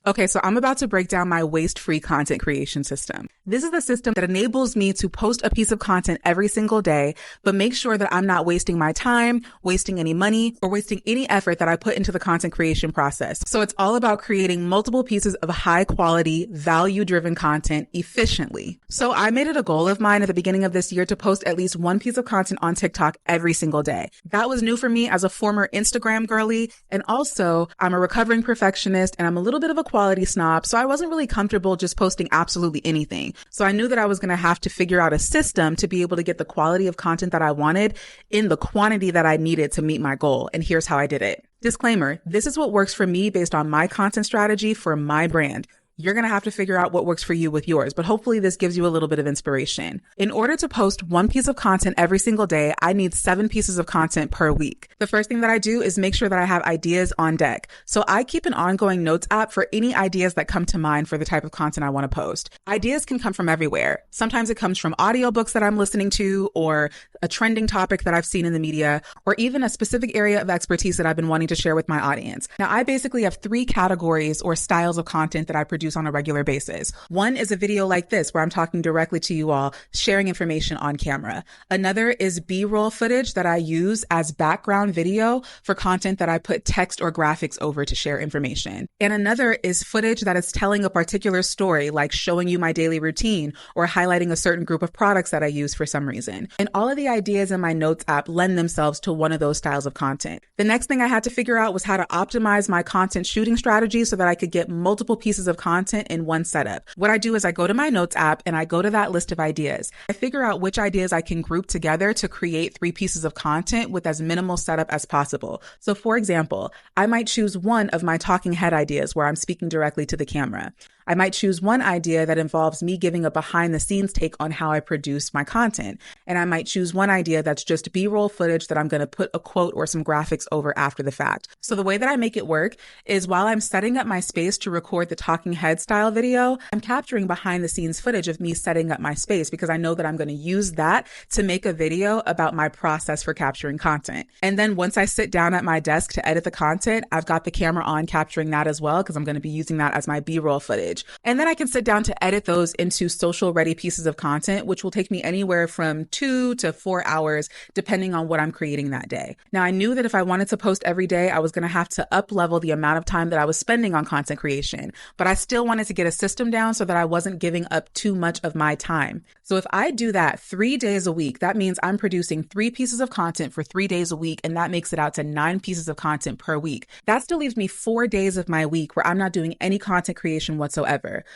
Okay, so I'm about to break down my waste-free content creation system. This is the system that enables me to post a piece of content every single day, but make sure that I'm not wasting my time, wasting any money, or wasting any effort that I put into the content creation process. So it's all about creating multiple pieces of high-quality, value-driven content efficiently. So I made it a goal of mine at the beginning of this year to post at least one piece of content on TikTok every single day. That was new for me as a former Instagram girly, and also I'm a recovering perfectionist and I'm a little bit of a quality snob, so I wasn't really comfortable just posting absolutely anything. So I knew that I was going to have to figure out a system to be able to get the quality of content that I wanted in the quantity that I needed to meet my goal. And here's how I did it. Disclaimer, this is what works for me based on my content strategy for my brand. You're going to have to figure out what works for you with yours, but hopefully this gives you a little bit of inspiration. In order to post one piece of content every single day, I need 7 pieces of content per week. The first thing that I do is make sure that I have ideas on deck. So I keep an ongoing notes app for any ideas that come to mind for the type of content I want to post. Ideas can come from everywhere. Sometimes it comes from audiobooks that I'm listening to, or a trending topic that I've seen in the media, or even a specific area of expertise that I've been wanting to share with my audience. Now, I basically have 3 categories or styles of content that I produce on a regular basis. One is a video like this, where I'm talking directly to you all, sharing information on camera. Another is B-roll footage that I use as background video for content that I put text or graphics over to share information. And another is footage that is telling a particular story, like showing you my daily routine or highlighting a certain group of products that I use for some reason. And all of the ideas in my notes app lend themselves to one of those styles of content. The next thing I had to figure out was how to optimize my content shooting strategy so that I could get multiple pieces of content in one setup. What I do is I go to my notes app and I go to that list of ideas. I figure out which ideas I can group together to create 3 pieces of content with as minimal setup as possible. So for example, I might choose one of my talking head ideas where I'm speaking directly to the camera. I might choose one idea that involves me giving a behind the scenes take on how I produce my content. And I might choose one idea that's just B-roll footage that I'm going to put a quote or some graphics over after the fact. So the way that I make it work is while I'm setting up my space to record the talking head style video, I'm capturing behind the scenes footage of me setting up my space because I know that I'm going to use that to make a video about my process for capturing content. And then once I sit down at my desk to edit the content, I've got the camera on capturing that as well because I'm going to be using that as my B-roll footage. And then I can sit down to edit those into social ready pieces of content, which will take me anywhere from 2 to 4 hours, depending on what I'm creating that day. Now, I knew that if I wanted to post every day, I was going to have to up level the amount of time that I was spending on content creation, but I still wanted to get a system down so that I wasn't giving up too much of my time. So if I do that 3 days a week, that means I'm producing 3 pieces of content for 3 days a week, and that makes it out to 9 pieces of content per week. That still leaves me 4 days of my week where I'm not doing any content creation whatsoever.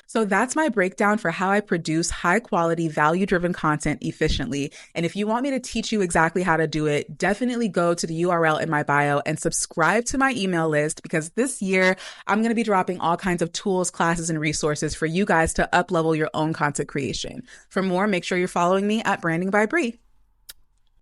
So that's my breakdown for how I produce high quality, value driven content efficiently. And if you want me to teach you exactly how to do it, definitely go to the URL in my bio and subscribe to my email list, because this year I'm going to be dropping all kinds of tools, classes, and resources for you guys to up level your own content creation. For more, make sure you're following me at Branding by Bri.